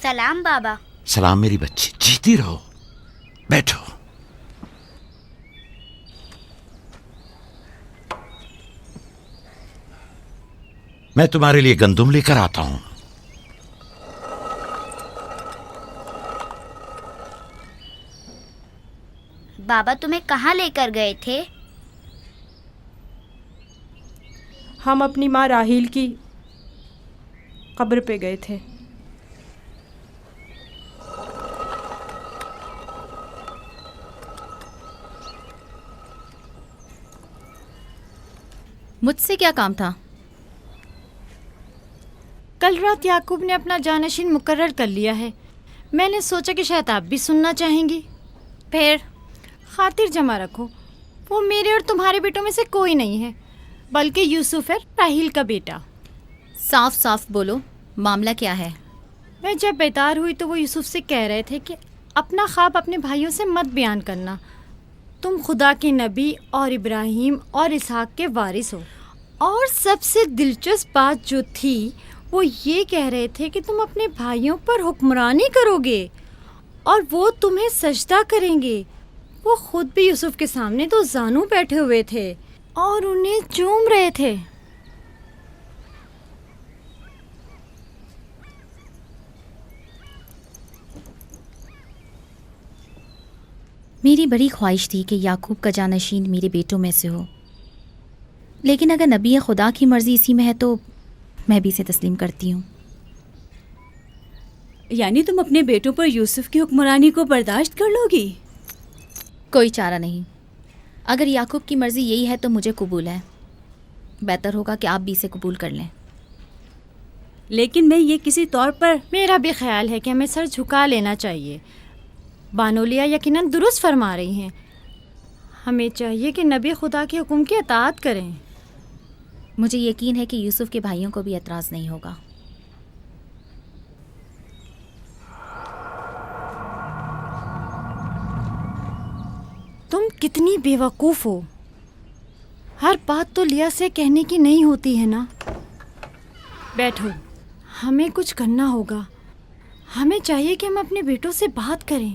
सलाम बाबा। सलाम मेरी बच्ची, जीती रहो। बैठो। मैं तुम्हारे लिए गंदुम लेकर आता हूं। बाबा तुम्हें कहाँ लेकर गए थे? हम अपनी माँ राहील की कब्र पे गए थे। मुझसे क्या काम था? कल रात याकूब ने अपना जानशीन मुकर्रर कर लिया है। मैंने सोचा कि शायद आप भी सुनना चाहेंगी। फिर? खातिर जमा रखो, वो मेरे और तुम्हारे बेटों में से कोई नहीं है, बल्कि यूसुफ है, राहील का बेटा। साफ साफ बोलो, मामला क्या है? मैं जब बेदार हुई तो वो यूसुफ से कह रहे थे कि अपना ख्वाब अपने भाइयों से मत बयान करना। तुम खुदा के नबी और इब्राहिम और इसहाक के वारिस हो। और सबसे दिलचस्प बात जो थी वो ये कह रहे थे कि तुम अपने भाइयों पर हुक्मरानी करोगे और वो तुम्हें सजदा करेंगे। वो खुद भी यूसुफ के सामने तो जानू बैठे हुए थे और उन्हें चूम रहे थे। मेरी बड़ी ख्वाहिश थी कि याकूब का जानशीन मेरे बेटों में से हो, लेकिन अगर नबी खुदा की मर्जी इसी में है तो मैं भी इसे तस्लीम करती हूँ। यानी तुम अपने बेटों पर यूसुफ की हुक्मरानी को बर्दाश्त कर लोगी? कोई चारा नहीं। अगर याकूब की मर्जी यही है तो मुझे कबूल है। बेहतर होगा कि आप भी इसे कबूल कर लें। लेकिन मैं ये किसी तौर पर... मेरा भी ख्याल है कि हमें सर झुका लेना चाहिए। बानोलिया यकीनन दुरुस्त फरमा रही हैं। हमें चाहिए कि नबी खुदा के हुक्म की अताअत करें। मुझे यकीन है कि यूसुफ के भाइयों को भी एतराज़ नहीं होगा। तुम कितनी बेवकूफ़ हो। हर बात तो लिया से कहने की नहीं होती है ना। बैठो, हमें कुछ करना होगा। हमें चाहिए कि हम अपने बेटों से बात करें।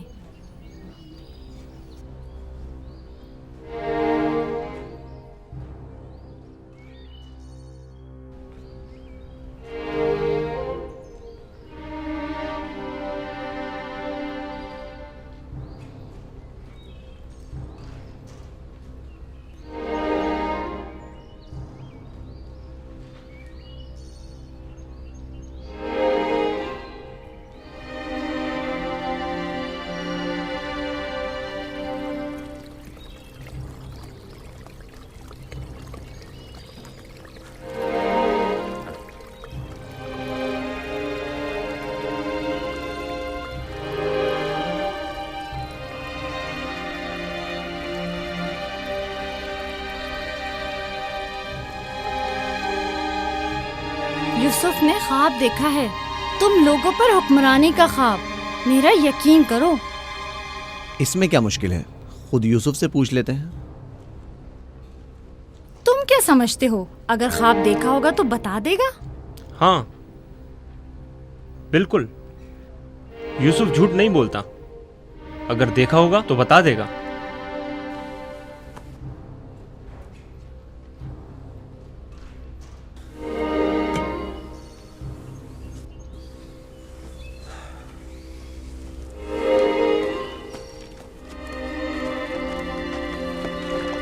यूसुफ ने ख्वाब देखा है, तुम लोगों पर हुक्मरानी का ख्वाब। मेरा यकीन करो। इसमें क्या मुश्किल है, खुद यूसुफ से पूछ लेते हैं। तुम क्या समझते हो, अगर ख्वाब देखा होगा तो बता देगा? हाँ बिल्कुल, यूसुफ झूठ नहीं बोलता। अगर देखा होगा तो बता देगा।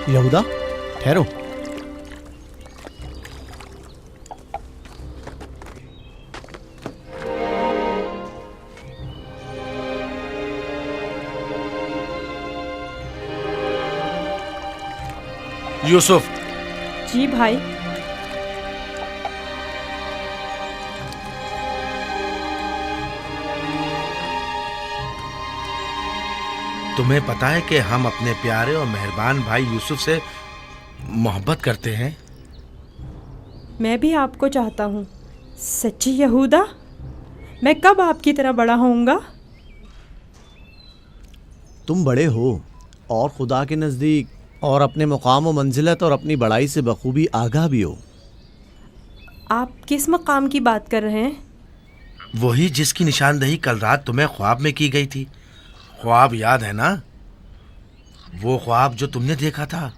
यहूदा, ठहरो। यूसुफ। जी भाई। तुम्हें पता है कि हम अपने प्यारे और मेहरबान भाई यूसुफ से मोहब्बत करते हैं। मैं भी आपको चाहता हूँ। सच्ची यहूदा, मैं कब आपकी तरह बड़ा होऊंगा? तुम बड़े हो और खुदा के नज़दीक और अपने मुकाम व मंजिलत और अपनी बड़ाई से बखूबी आगाह भी हो। आप किस मकाम की बात कर रहे हैं? वही जिसकी निशानदेही कल रात तुम्हें ख्वाब में की गई थी। ख्वाब याद है ना? वो ख्वाब जो तुमने देखा था।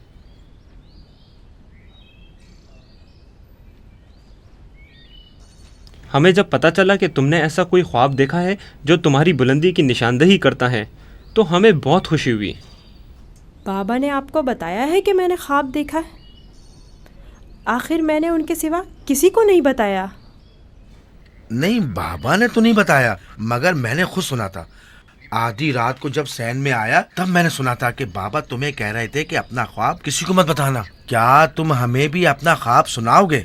हमें जब पता चला कि तुमने ऐसा कोई ख्वाब देखा है जो तुम्हारी बुलंदी की निशानदेही करता है तो हमें बहुत खुशी हुई। बाबा ने आपको बताया है कि मैंने ख्वाब देखा है? आखिर मैंने उनके सिवा किसी को नहीं बताया। नहीं, बाबा ने तो नहीं बताया, मगर मैंने खुद सुना था। आधी रात को जब सैन में आया तब मैंने सुना था कि बाबा तुम्हें कह रहे थे कि अपना ख्वाब किसी को मत बताना। क्या तुम हमें भी अपना ख्वाब सुनाओगे?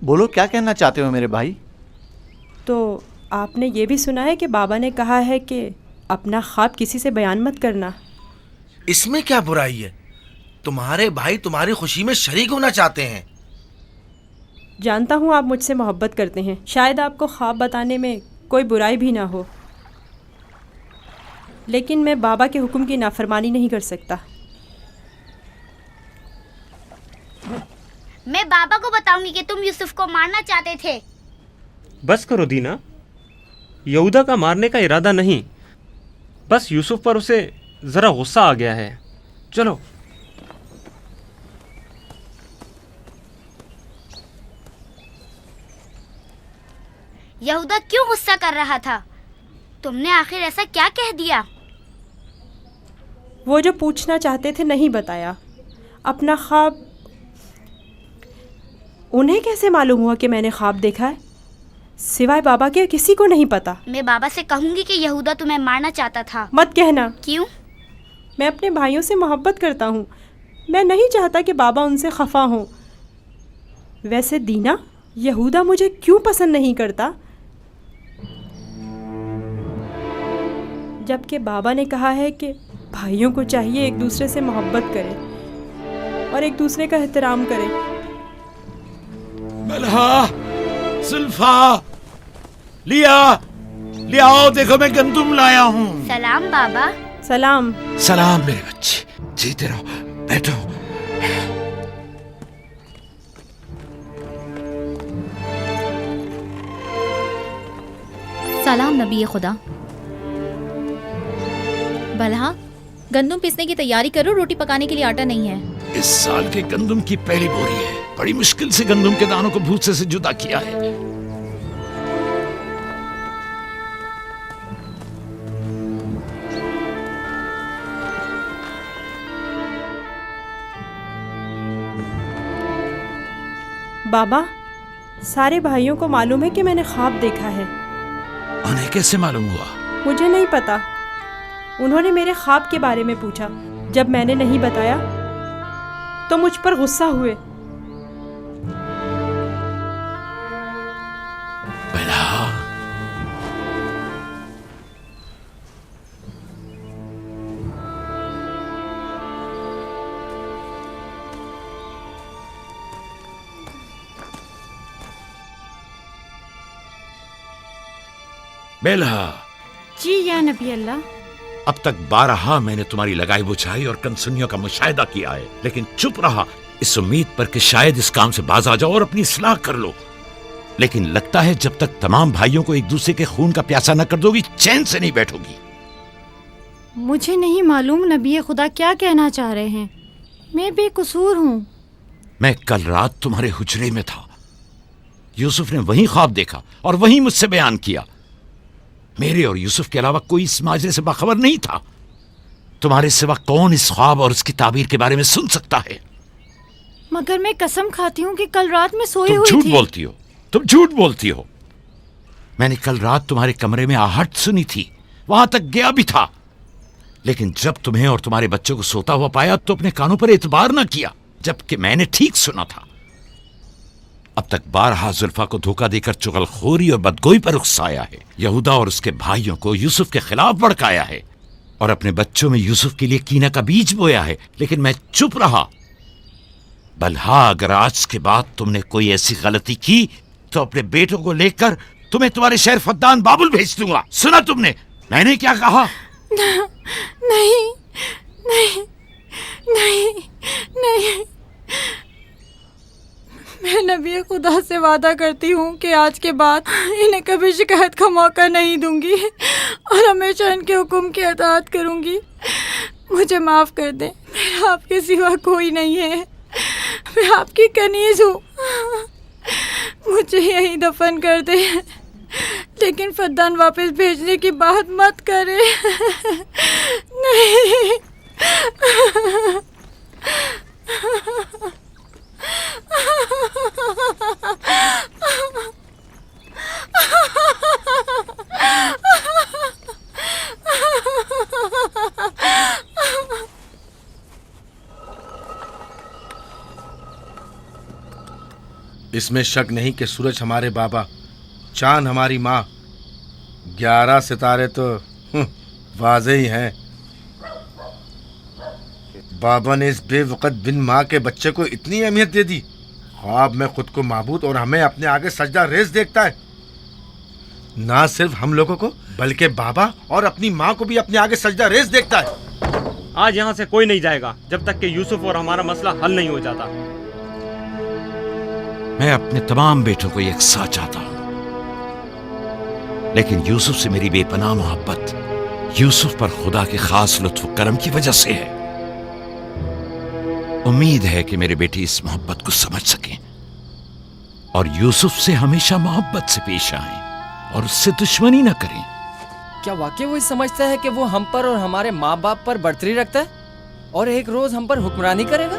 बोलो, क्या कहना चाहते हो मेरे भाई? तो आपने ये भी सुना है कि बाबा ने कहा है कि अपना ख्वाब किसी से बयान मत करना। इसमें क्या बुराई है? तुम्हारे भाई तुम्हारी खुशी में शरीक होना चाहते हैं। जानता हूँ आप मुझसे मोहब्बत करते हैं, शायद आपको ख्वाब बताने में कोई बुराई भी ना हो, लेकिन मैं बाबा के हुक्म की नाफरमानी नहीं कर सकता। मैं बाबा को बताऊंगी कि तुम यूसुफ को मारना चाहते थे। बस करो दीना, यहूदा का मारने का इरादा नहीं, बस यूसुफ पर उसे ज़रा गुस्सा आ गया है। चलो। यहूदा क्यों गुस्सा कर रहा था? तुमने आखिर ऐसा क्या कह दिया? वो जो पूछना चाहते थे नहीं बताया। अपना ख्वाब उन्हें कैसे मालूम हुआ कि मैंने ख्वाब देखा है? सिवाय बाबा के किसी को नहीं पता। मैं बाबा से कहूंगी कि यहूदा तुम्हें मारना चाहता था। मत कहना। क्यों? मैं अपने भाइयों से मोहब्बत करता हूँ। मैं नहीं चाहता कि बाबा उनसे खफा हों। वैसे दीना, यहूदा मुझे क्यों पसंद नहीं करता? जबकि बाबा ने कहा है कि भाइयों को चाहिए एक दूसरे से मोहब्बत करें और एक दूसरे का एहतराम करें। मलहा, सुल्फा, लियाओ, देखो मैं गंदुम लाया हूँ। सलाम बाबा। सलाम। सलाम मेरे बच्चे, जीते रहो, बैठो। सलाम नबी खुदा। बलहा, गंदम पीसने की तैयारी करो, रोटी पकाने के लिए आटा नहीं है। इस साल के गंदुम की पहली बोरी है। बड़ी मुश्किल से गंदुम के दानों को भूसे से जुदा किया है। बाबा, सारे भाइयों को मालूम है कि मैंने ख्वाब देखा है। उन्हें कैसे मालूम हुआ? मुझे नहीं पता। उन्होंने मेरे ख्वाब के बारे में पूछा। जब मैंने नहीं बताया तो मुझ पर गुस्सा हुए। बेलहा। जी या नबी अल्लाह। अब तक 12 मैंने तुम्हारी लगाई बुझाई और कनसुनियों का मुशाहिदा किया है, लेकिन चुप रहा इस उम्मीद पर कि शायद इस काम से बाज आ जाओ और अपनी इस्लाह कर लो। लेकिन लगता है जब तक तमाम भाइयों को एक दूसरे के खून का प्यासा न कर दोगी, चैन से नहीं बैठोगी। मुझे नहीं मालूम नबी खुदा क्या कहना चाह रहे हैं। मैं बेकसूर हूँ। मैं कल रात तुम्हारे हुजरे में था। यूसुफ ने वही ख्वाब देखा और वही मुझसे बयान किया। मेरे और यूसुफ के अलावा कोई इस माजरे से बाखबर नहीं था। तुम्हारे सिवा कौन इस ख्वाब और इसकी ताबीर के बारे में सुन सकता है? मगर मैं कसम खाती हूँ कि कल रात में सोई हुई झूठ थी। बोलती हो, तुम झूठ बोलती हो। मैंने कल रात तुम्हारे कमरे में आहट सुनी थी, वहां तक गया भी था, लेकिन जब तुम्हें और तुम्हारे बच्चों को सोता हुआ पाया तो अपने कानों पर एतबार न किया, जबकि मैंने ठीक सुना था। अब तक 12 जुल्फा को धोखा देकर चुगलखोरी और बदगोई पर उकसाया है। यहूदा और उसके भाइयों को यूसुफ के खिलाफ भड़काया है और अपने बच्चों में यूसुफ के लिए कीना का बीज बोया है, लेकिन मैं चुप रहा। बल्हा, अगर आज के बाद तुमने कोई ऐसी गलती की तो अपने बेटों को लेकर तुम्हें तुम्हारे शहर फद्दान बाबुल भेज दूंगा। सुना तुमने मैंने क्या कहा? नहीं नहीं नहीं नहीं, मैं नबी खुदा से वादा करती हूँ कि आज के बाद इन्हें कभी शिकायत का मौका नहीं दूंगी और हमेशा इनके हुक्म की अताअत करूँगी। मुझे माफ़ कर दें, मेरा आपके सिवा कोई नहीं है, मैं आपकी कनीज़ हूँ। मुझे यहीं दफन कर दे, लेकिन फद्दान वापस भेजने की बात मत करे। नहीं। इसमें शक नहीं कि सूरज हमारे बाबा, चांद हमारी माँ, 11 सितारे तो वाज़े ही हैं। बाबा ने इस बेवकत बिन माँ के बच्चे को इतनी अहमियत दे दी। ख्वाब में खुद को माबूद और हमें अपने आगे सजदा रेज़ देखता है। ना सिर्फ हम लोगों को बल्कि बाबा और अपनी माँ को भी अपने आगे सजदा रेज़ देखता है। आज यहाँ से कोई नहीं जाएगा जब तक कि यूसुफ और हमारा मसला हल नहीं हो जाता। मैं अपने तमाम बेटों को एक साथ चाहता हूं, लेकिन यूसुफ से मेरी बेपनाह मोहब्बत यूसुफ पर खुदा के खास लुत्फ करम की वजह से है। उम्मीद है कि मेरे बेटे इस मोहब्बत को समझ सकें और यूसुफ से हमेशा मोहब्बत से पेश आएं और उससे दुश्मनी न करें। क्या वाकई वो समझता है कि वो हम पर और हमारे माँ बाप पर बर्तरी रखता है और एक रोज हम पर हुक्मरानी करेगा?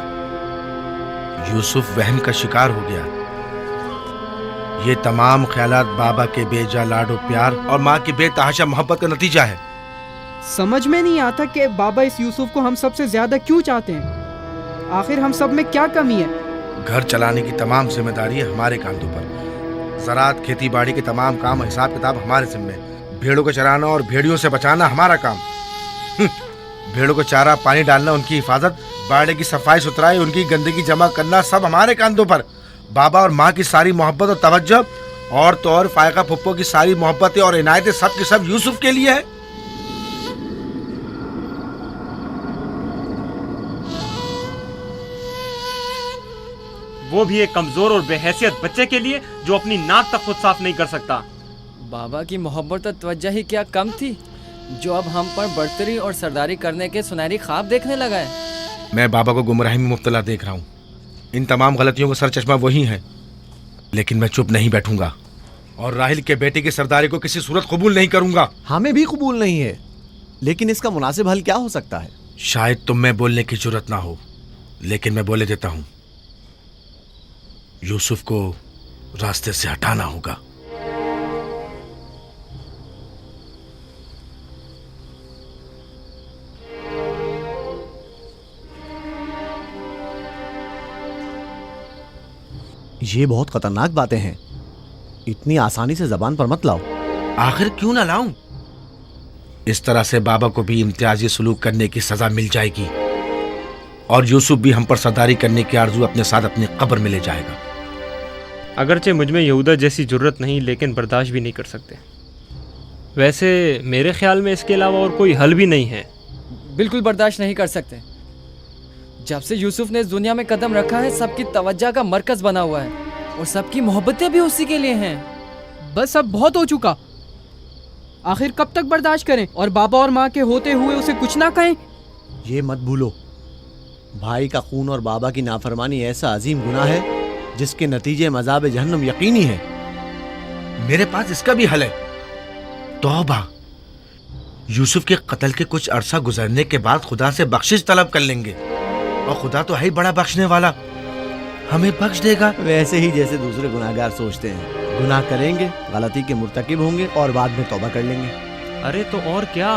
यूसुफ वहम का शिकार हो गया। ये तमाम ख्यालात बाबा के बेजा लाडो प्यार और माँ की बेतहाशा मोहब्बत का नतीजा है। समझ में नहीं आता कि बाबा इस यूसुफ को हम सबसे ज्यादा क्यों चाहते हैं। आखिर हम सब में क्या कमी है? घर चलाने की तमाम जिम्मेदारी हमारे कांधों पर। ज़राअत, खेती बाड़ी के तमाम काम, हिसाब किताब हमारे जिम्मे। भेड़ों को चराना और भेड़ियों से बचाना हमारा काम। भेड़ों को चारा पानी डालना, उनकी हिफाजत, बाड़े की सफाई सुथराई, उनकी गंदगी जमा करना सब हमारे कांधों पर। बाबा और माँ की सारी मोहब्बत और तवज्जो और तो और फायका फुप्पो की सारी मोहब्बतें और इनायतें सब के सब यूसुफ के लिए है। वो भी एक कमजोर और बेहैसियत बच्चे के लिए जो अपनी नाक तक खुद साफ नहीं कर सकता। बाबा की मोहब्बत और तवज्जो ही क्या कम थी जो अब हम पर बर्तरी और सरदारी करने के सुनहरी ख्वाब देखने लगा है। मैं बाबा को गुमराही में मुब्तला देख रहा हूँ। इन तमाम गलतियों का सरचश्मा वही है, लेकिन मैं चुप नहीं बैठूंगा और राहिल के बेटे की सरदारी को किसी सूरत कबूल नहीं करूंगा। हमें भी कबूल नहीं है, लेकिन इसका मुनासिब हल क्या हो सकता है? शायद तुम में बोलने की जरूरत ना हो, लेकिन मैं बोले देता हूँ। यूसुफ को रास्ते से हटाना होगा। ये बहुत खतरनाक बातें हैं, इतनी आसानी से जबान पर मत लाओ। आखिर क्यों ना लाऊं? इस तरह से बाबा को भी इम्तियाजी सलूक करने की सजा मिल जाएगी और यूसुफ भी हम पर सरदारी करने की आरजू अपने साथ अपनी कब्र में ले जाएगा। अगरचे मुझ में यहूदा जैसी जरूरत नहीं, लेकिन बर्दाश्त भी नहीं कर सकते। वैसे मेरे ख्याल में इसके अलावा और कोई हल भी नहीं है। बिल्कुल बर्दाश्त नहीं कर सकते। जब से यूसुफ ने इस दुनिया में कदम रखा है, सबकी तवज्जो का मरकज बना हुआ है और सबकी मोहब्बतें भी उसी के लिए हैं। बस अब बहुत हो चुका। आखिर कब तक बर्दाश्त करें और बाबा और माँ के होते हुए उसे कुछ ना कहें? ये मत भूलो, भाई का खून और बाबा की नाफरमानी ऐसा अजीम गुनाह है जिसके नतीजे मज़ाब जहन्नम यकीनी है। मेरे पास इसका भी हल है, तौबा। यूसुफ के कत्ल के कुछ अरसा गुजरने के बाद खुदा से बख्शिश तलब कर लेंगे और खुदा तो है ही बड़ा बख्शने वाला, हमें बख्श देगा। वैसे ही जैसे दूसरे गुनाहगार सोचते हैं, गुनाह करेंगे, गलती के मुर्तकिब होंगे और बाद में तौबा कर लेंगे। अरे तो और क्या,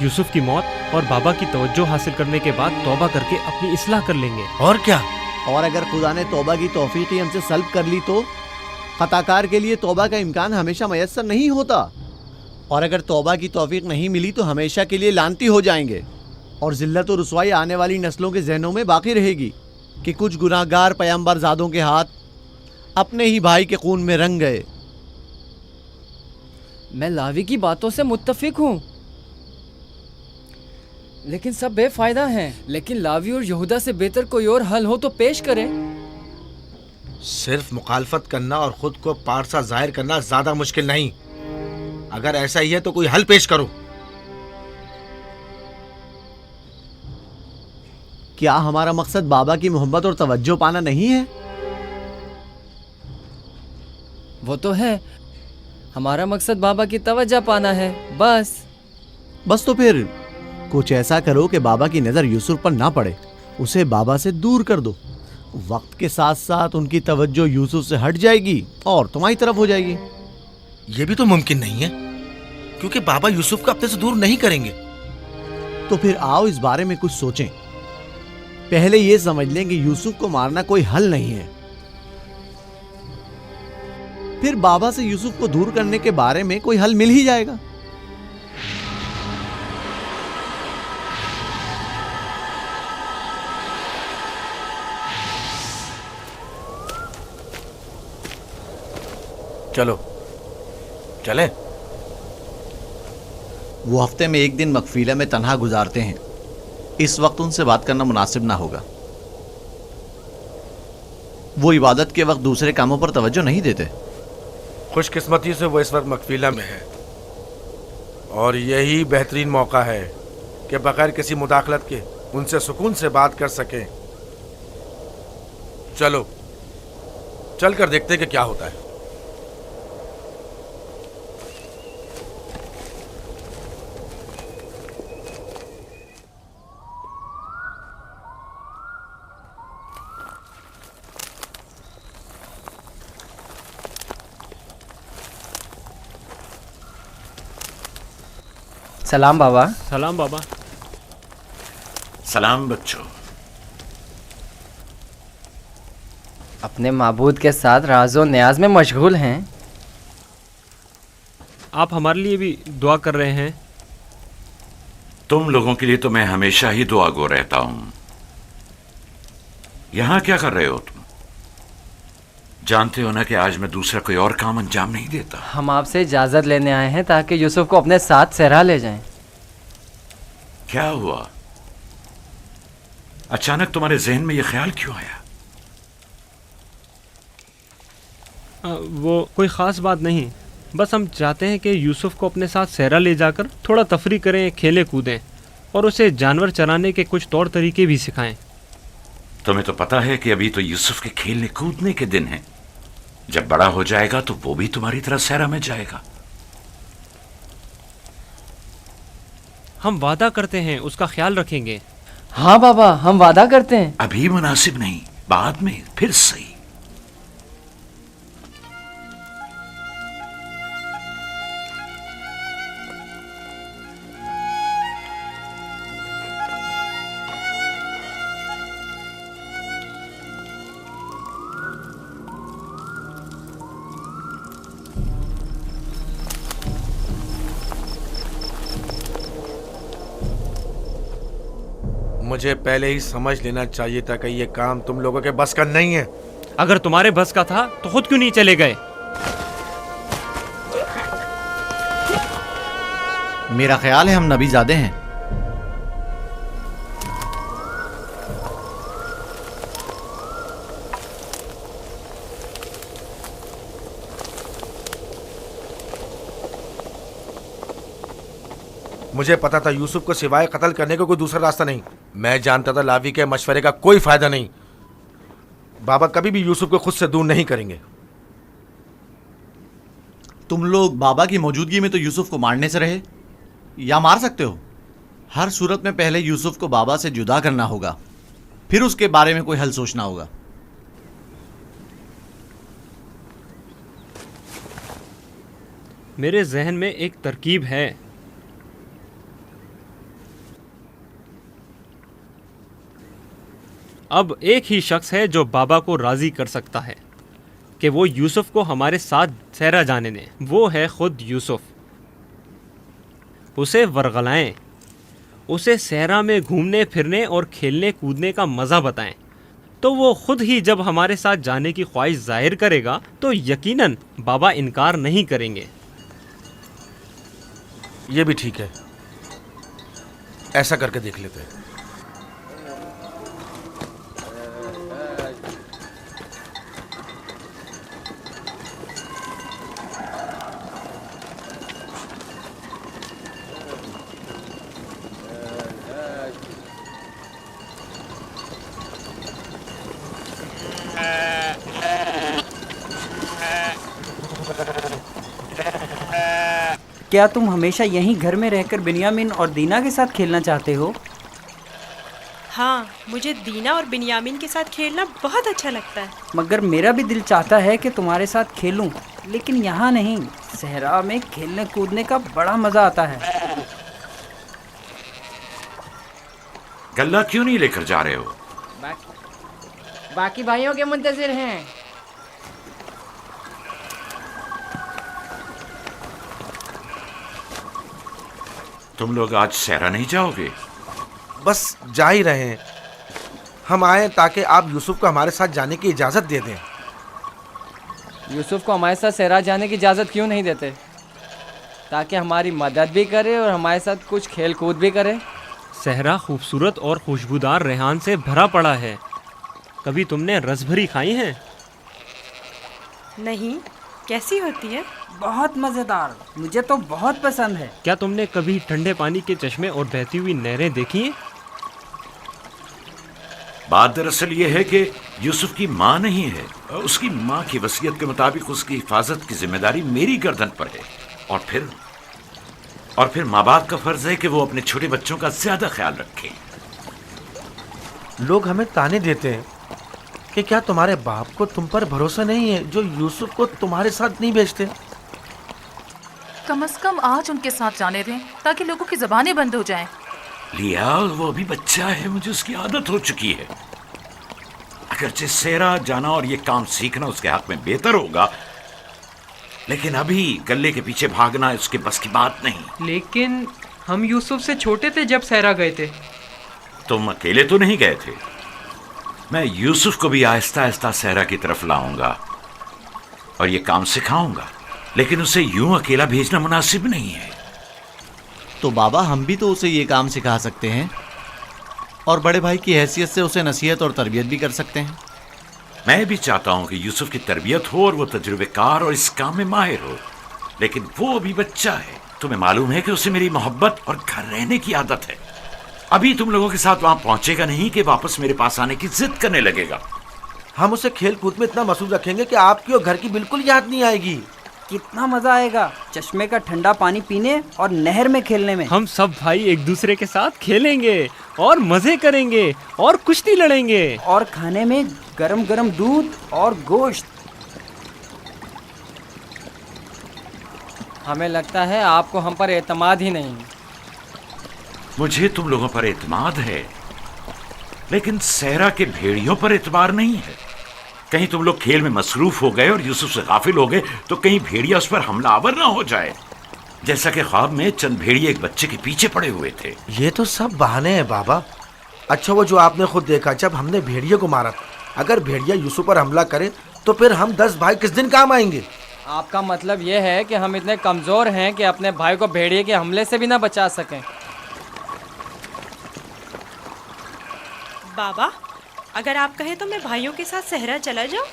यूसुफ की मौत और बाबा की तवज्जो हासिल करने के बाद तौबा करके अपनी इस्लाह कर लेंगे। और क्या, और अगर खुदा ने तौबा की तौफीक हमसे सल्ब कर ली तो खताकार के लिए तौबा का इम्कान हमेशा मयस्सर नहीं होता, और अगर तौबा की तौफीक नहीं मिली तो हमेशा के लिए लानती हो जाएंगे और जिल्लत और रुसवाई आने वाली नस्लों के जहनों में बाकी रहेगी कि कुछ गुनाहगार पैगंबर ज़ादों के हाथ अपने ही भाई के खून में रंग गए। मैं लावी की बातों से मुत्तफिक हूँ। लेकिन सब बेफायदा हैं। लेकिन लावी और यहूदा से बेहतर कोई और हल हो तो पेश करें। सिर्फ मुखालफत करना और खुद को पारसा जाहिर करना ज्यादा मुश्किल नहीं। अगर ऐसा ही है तो कोई हल पेश करो। क्या हमारा मकसद बाबा की मोहब्बत और तवज्जो पाना नहीं है? वो तो है, हमारा मकसद बाबा की तवज्जो पाना है, बस तो फिर कुछ ऐसा करो कि बाबा की नज़र यूसुफ पर ना पड़े, उसे बाबा से दूर कर दो। वक्त के साथ साथ उनकी तवज्जो यूसुफ से हट जाएगी और तुम्हारी तरफ हो जाएगी। यह भी तो मुमकिन नहीं है, क्योंकि बाबा यूसुफ को अपने से दूर नहीं करेंगे। तो फिर आओ इस बारे में कुछ सोचें। पहले ये समझ लें कि यूसुफ को मारना कोई हल नहीं है। फिर बाबा से यूसुफ को दूर करने के बारे में कोई हल मिल ही जाएगा। चलो चले। वो हफ्ते में एक दिन मकफीला में तन्हा गुजारते हैं। इस वक्त उनसे बात करना मुनासिब ना होगा। वो इबादत के वक्त दूसरे कामों पर तवज्जो नहीं देते। खुशकिस्मती से वो इस वक्त मकफीला में है और यही बेहतरीन मौका है कि बगैर किसी मुदाखलत के उनसे सुकून से बात कर सकें। चलो चल कर देखते हैं कि क्या होता है। सलाम बाबा। सलाम बाबा। सलाम बच्चों। अपने माबूद के साथ राज़ो न्याज में मशगूल हैं। आप हमारे लिए भी दुआ कर रहे हैं। तुम लोगों के लिए तो मैं हमेशा ही दुआगो रहता हूं। यहां क्या कर रहे हो तुम? जानते हो ना कि आज मैं दूसरा कोई और काम अंजाम नहीं देता। हम आपसे इजाज़त लेने आए हैं ताकि यूसुफ को अपने साथ सहरा ले जाएं। क्या हुआ? अचानक तुम्हारे जहन में यह ख्याल क्यों आया? वो कोई ख़ास बात नहीं, बस हम चाहते हैं कि यूसुफ को अपने साथ सहरा ले जाकर थोड़ा तफरी करें, खेलें कूदें और उसे जानवर चराने के कुछ तौर तरीके भी सिखाएं। तुम्हें तो पता है कि अभी तो यूसुफ के खेलने कूदने के दिन हैं। जब बड़ा हो जाएगा तो वो भी तुम्हारी तरह सहरा में जाएगा। हम वादा करते हैं उसका ख्याल रखेंगे। हाँ बाबा, हम वादा करते हैं। अभी मुनासिब नहीं, बाद में फिर सही। मुझे पहले ही समझ लेना चाहिए था कि ये काम तुम लोगों के बस का नहीं है। अगर तुम्हारे बस का था तो खुद क्यों नहीं चले गए? मेरा ख्याल है हम नबीज़ादे हैं। मुझे पता था यूसुफ को सिवाय कत्ल करने का कोई दूसरा रास्ता नहीं। मैं जानता था लावी के मशवरे का कोई फायदा नहीं। बाबा कभी भी यूसुफ को खुद से दूर नहीं करेंगे। तुम लोग बाबा की मौजूदगी में तो यूसुफ को मारने से रहे या मार सकते हो। हर सूरत में पहले यूसुफ को बाबा से जुदा करना होगा, फिर उसके बारे में कोई हल सोचना होगा। मेरे जहन में एक तरकीब है। अब एक ही शख्स है जो बाबा को राज़ी कर सकता है कि वो यूसुफ को हमारे साथ सहरा जाने दें। वो है खुद यूसुफ। उसे वरगलाएं, उसे सहरा में घूमने फिरने और खेलने कूदने का मज़ा बताएं, तो वो खुद ही जब हमारे साथ जाने की ख्वाहिश जाहिर करेगा तो यकीनन बाबा इनकार नहीं करेंगे। ये भी ठीक है। ऐसा करके देख लेते हैं। क्या तुम हमेशा यहीं घर में रहकर बिन्यामिन और दीना के साथ खेलना चाहते हो? हाँ, मुझे दीना और बिन्यामिन के साथ खेलना बहुत अच्छा लगता है। मगर मेरा भी दिल चाहता है कि तुम्हारे साथ खेलूं, लेकिन यहाँ नहीं। सहरा में खेलने कूदने का बड़ा मजा आता है। गल्ला क्यों नहीं लेकर जा रहे हो? बाकी भाइयों के मुंतजिर हैं। तुम लोग आज सहरा नहीं जाओगे? बस जा ही रहे हैं। हम आए ताकि आप यूसुफ को हमारे साथ जाने की इजाज़त दे दें। यूसुफ को हमारे साथ सहरा जाने की इजाज़त क्यों नहीं देते? ताकि हमारी मदद भी करे और हमारे साथ कुछ खेल कूद भी करे। सहरा खूबसूरत और खुशबूदार रेहान से भरा पड़ा है। कभी तुमने रसभरी खाई है? नहीं, कैसी होती है? बहुत मज़ेदार, मुझे तो बहुत पसंद है। क्या तुमने कभी ठंडे पानी के चश्मे और बहती हुई नहरें देखी हैं? बात दरअसल ये है कि यूसुफ की माँ नहीं है। उसकी माँ की वसीयत के मुताबिक उसकी हिफाजत की जिम्मेदारी मेरी गर्दन पर है। और फिर माँ बाप का फर्ज है कि वो अपने छोटे बच्चों का ज्यादा ख्याल रखें। लोग हमें ताने देते हैं कि क्या तुम्हारे बाप को तुम पर भरोसा नहीं है जो यूसुफ को तुम्हारे साथ नहीं भेजते? कम से कम आज उनके साथ जाने दें ताकि लोगों की ज़बानें बंद हो जाएं। लिया, वो अभी बच्चा है, मुझे उसकी आदत हो चुकी है। अगरचे सहरा जाना और ये काम सीखना उसके हक में बेहतर होगा, लेकिन अभी गल्ले के पीछे भागना उसके बस की बात नहीं। लेकिन हम यूसुफ से छोटे थे जब सहरा गए थे। तुम अकेले तो नहीं गए थे। मैं यूसुफ को भी आहिस्ता आहिस्ता सहरा की तरफ लाऊंगा और ये काम सिखाऊंगा, लेकिन उसे यूं अकेला भेजना मुनासिब नहीं है। तो बाबा, हम भी तो उसे ये काम सिखा सकते हैं और बड़े भाई की हैसियत से उसे नसीहत और तरबियत भी कर सकते हैं। मैं भी चाहता हूं कि यूसुफ की तरबियत हो और वो तजुर्बेकार और इस काम में माहिर हो, लेकिन वो अभी बच्चा है। तुम्हें मालूम है कि उसे मेरी मोहब्बत और घर रहने की आदत है। अभी तुम लोगों के साथ वहां पहुंचेगा नहीं कि वापस मेरे पास आने की जिद करने लगेगा। हम उसे खेल कूद में इतना मसरूफ रखेंगे कि आपकी और घर की बिल्कुल याद नहीं आएगी। कितना मजा आएगा चश्मे का ठंडा पानी पीने और नहर में खेलने में। हम सब भाई एक दूसरे के साथ खेलेंगे और मजे करेंगे और कुश्ती लड़ेंगे और खाने में गरम गरम दूध और गोश्त। हमें लगता है आपको हम पर एतमाद ही नहीं। मुझे तुम लोगों पर एतमाद है, लेकिन सहरा के भेड़ियों पर एतबार नहीं है। कहीं तुम लोग खेल में मसरूफ हो गए और यूसुफ से गाफिल हो गए तो कहीं भेड़िया उस पर हमलावर ना हो जाए, जैसा कि ख्वाब में चंद भेड़िए एक बच्चे के पीछे पड़े हुए थे। ये तो सब बहाने हैं बाबा। अच्छा, वो जो आपने खुद देखा जब हमने भेड़िए को मारा, अगर भेड़िया यूसुफ पर हमला करे तो फिर हम 10 भाई किस दिन काम आएंगे? आपका मतलब ये है कि हम इतने कमज़ोर हैं कि अपने भाई को भेड़िए के हमले से भी ना बचा सकें। बाबा, अगर आप कहें तो मैं भाइयों के साथ सहरा चला जाऊं?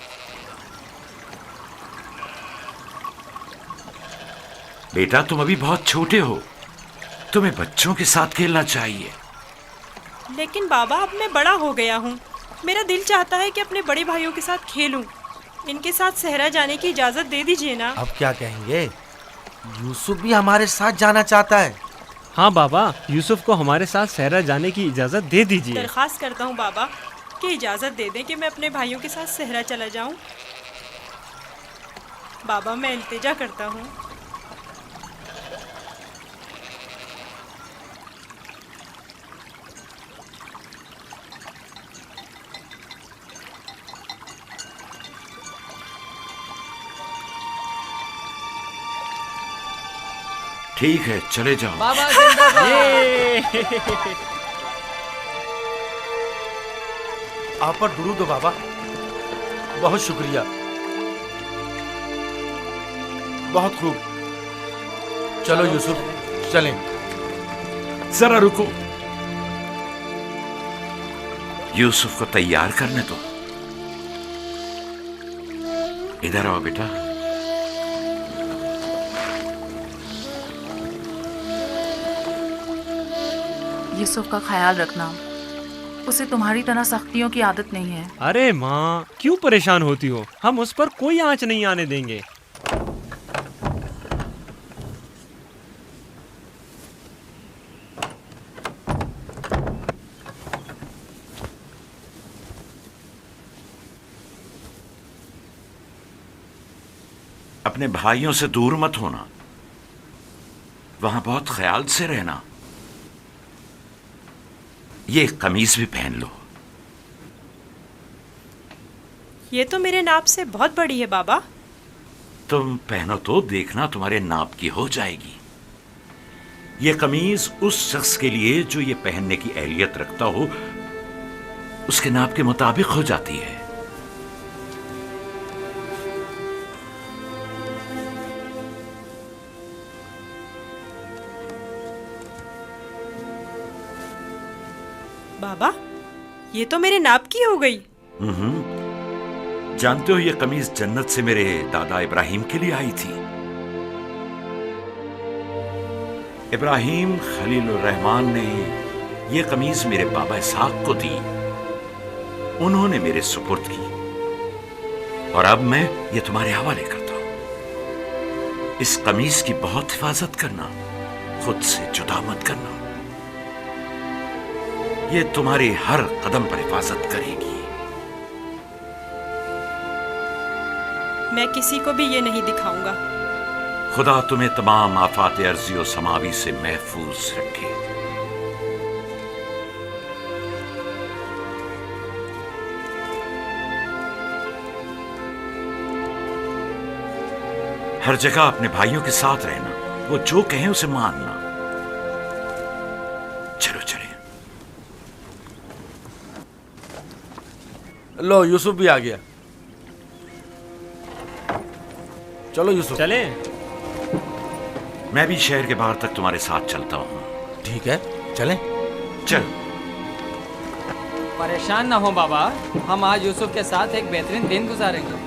बेटा, तुम अभी बहुत छोटे हो, तुम्हें बच्चों के साथ खेलना चाहिए। लेकिन बाबा, अब मैं बड़ा हो गया हूँ। मेरा दिल चाहता है कि अपने बड़े भाइयों के साथ खेलूं। इनके साथ सहरा जाने की इजाज़त दे दीजिए ना। अब क्या कहेंगे? यूसुफ भी हमारे साथ जाना चाहता है। हाँ बाबा, यूसुफ को हमारे साथ सहरा जाने की इजाज़त दे दीजिए। दरख्वास्त करता हूँ बाबा कि इजाज़त दे दें कि मैं अपने भाइयों के साथ सहरा चला जाऊँ। बाबा, मैं इल्तिजा करता हूँ। ठीक है, चले जाओ। बाबा जिंदाबाद। आप पर दुरूद हो बाबा, बहुत शुक्रिया। बहुत खूब। चलो यूसुफ, चलें। जरा रुको, यूसुफ को तैयार करने दो। इधर आओ बेटा। यूसुफ का ख्याल रखना, उसे तुम्हारी तरह सख्तियों की आदत नहीं है। अरे माँ, क्यों परेशान होती हो? हम उस पर कोई आंच नहीं आने देंगे। अपने भाइयों से दूर मत होना, वहां बहुत ख्याल से रहना। ये कमीज भी पहन लो। ये तो मेरे नाप से बहुत बड़ी है बाबा। तुम पहनो तो देखना तुम्हारे नाप की हो जाएगी। ये कमीज उस शख्स के लिए जो ये पहनने की अहलियत रखता हो, उसके नाप के मुताबिक हो जाती है। बाबा, ये तो मेरे नाप की हो गई। जानते हो, ये कमीज जन्नत से मेरे दादा इब्राहिम के लिए आई थी। इब्राहिम खलीलुर रहमान ने ये कमीज मेरे बाबा इसहाक को दी। उन्होंने मेरे सुपुर्द की और अब मैं ये तुम्हारे हवाले करता हूं। इस कमीज की बहुत हिफाजत करना, खुद से जुदा मत करना। ये तुम्हारी हर कदम पर हिफाजत करेगी। मैं किसी को भी ये नहीं दिखाऊंगा। खुदा तुम्हें तमाम आफात अर्जी और समावी से महफूज रखे। हर जगह अपने भाइयों के साथ रहना, वो जो कहें उसे मानना। चलो चले। लो, यूसुफ भी आ गया। चलो यूसुफ। चले। मैं भी शहर के बाहर तक तुम्हारे साथ चलता हूँ। ठीक है, चलें। चल। परेशान ना हो बाबा, हम आज यूसुफ के साथ एक बेहतरीन दिन गुजारेंगे।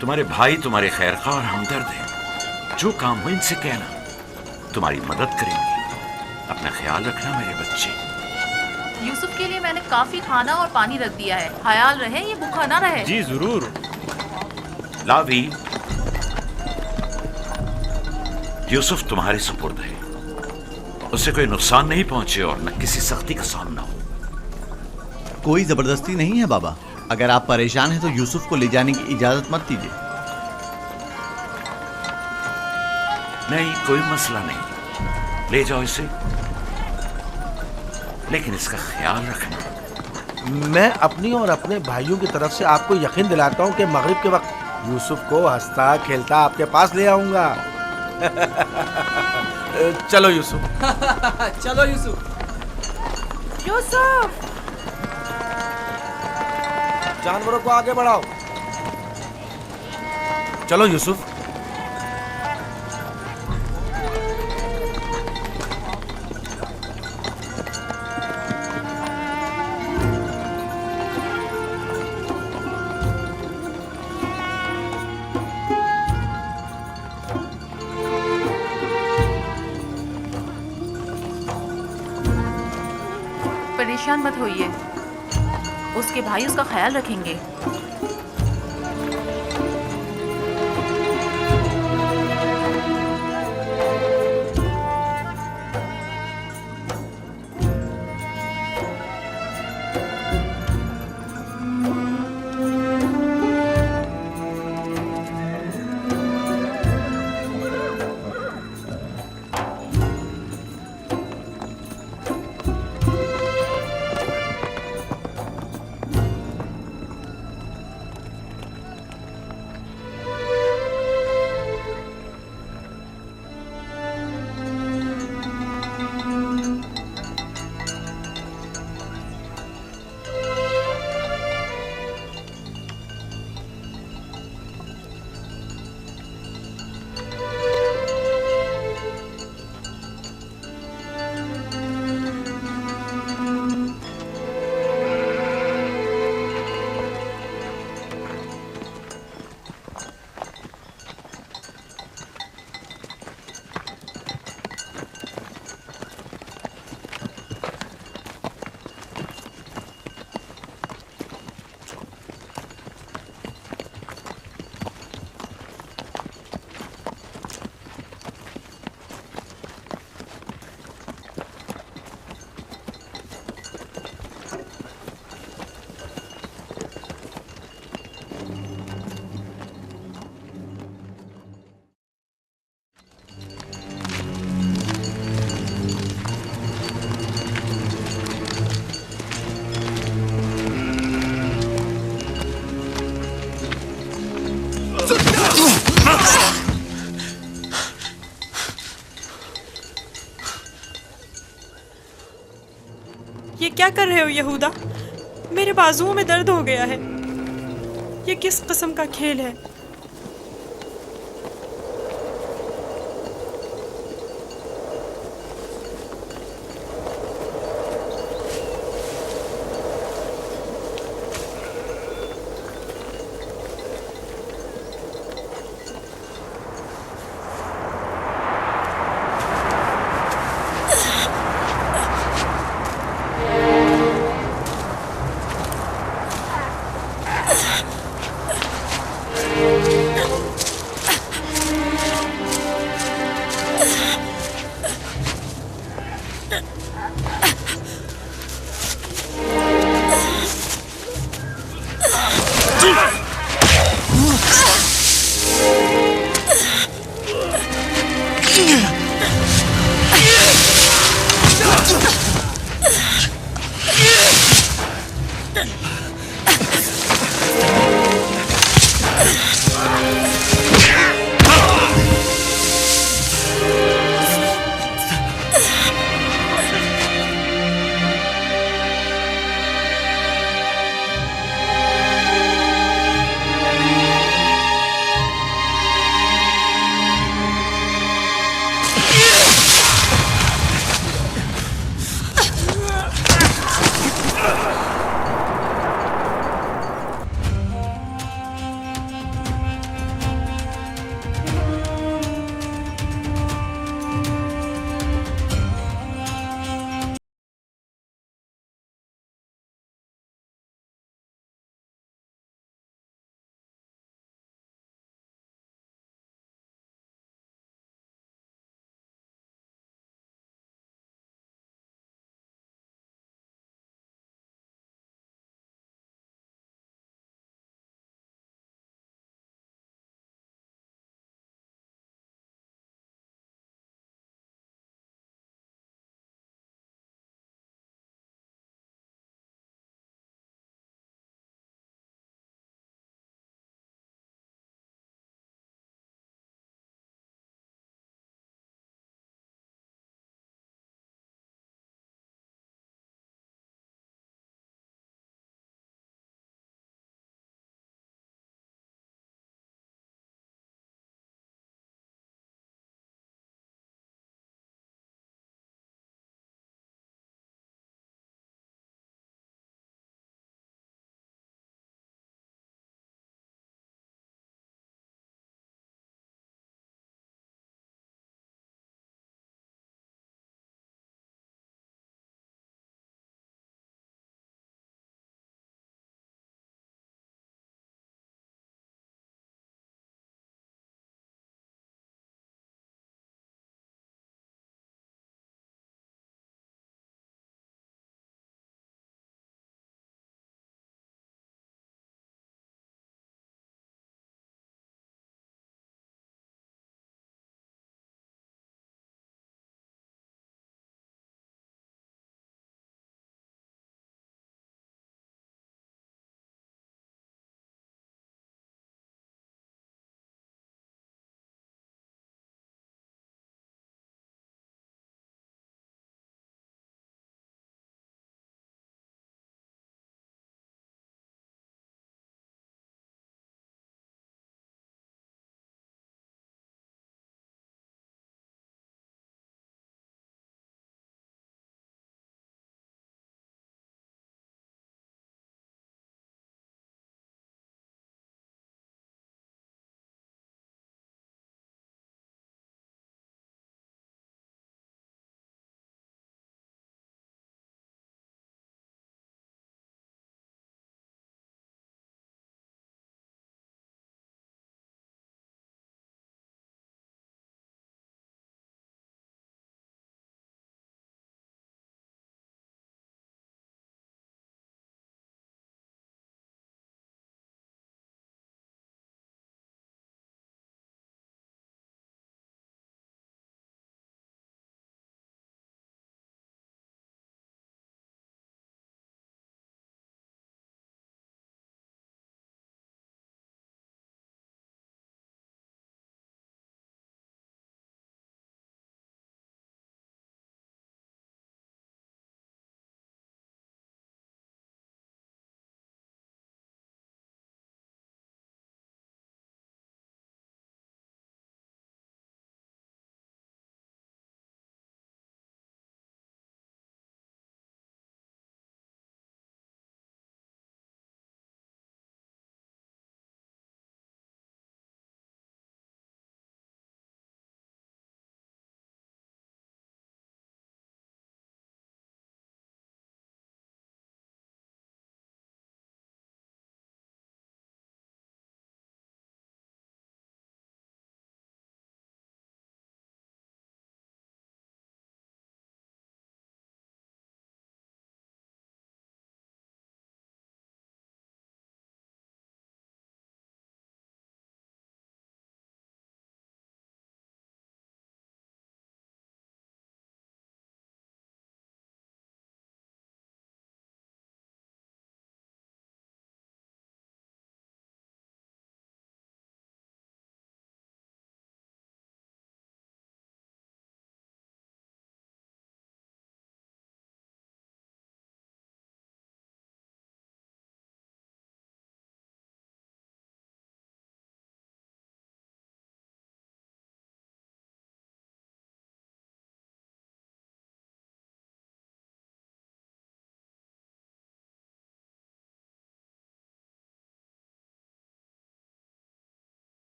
तुम्हारे भाई तुम्हारे खैरखा और हमदर्द हैं। जो काम हो इनसे कहना, तुम्हारी मदद करेंगे। अपना ख्याल रखना मेरे बच्चे। यूसुफ के लिए मैंने काफी खाना और पानी रख दिया है। ख्याल रहे ये भूखा ना रहे। जी जरूर। लावी, यूसुफ तुम्हारे सुपुर्द है। उसे कोई नुकसान नहीं पहुंचे और न किसी सख्ती का सामना हो। कोई जबरदस्ती नहीं है बाबा। अगर आप परेशान हैं तो यूसुफ को ले जाने की इजाजत मत दीजिए। नहीं, कोई मसला नहीं, ले जाओ इसे, लेकिन इसका ख्याल रखना। मैं अपनी और अपने भाइयों की तरफ से आपको यकीन दिलाता हूँ कि मगरिब के वक्त यूसुफ को हंसता खेलता आपके पास ले आऊंगा। चलो यूसुफ। चलो यूसुफ। यूसुफ, जानवरों को आगे बढ़ाओ। चलो यूसुफ। परेशान मत होइए, उसके भाई उसका ख्याल रखेंगे। ये क्या कर रहे हो यहूदा? मेरे बाजुओं में दर्द हो गया है। ये किस किस्म का खेल है?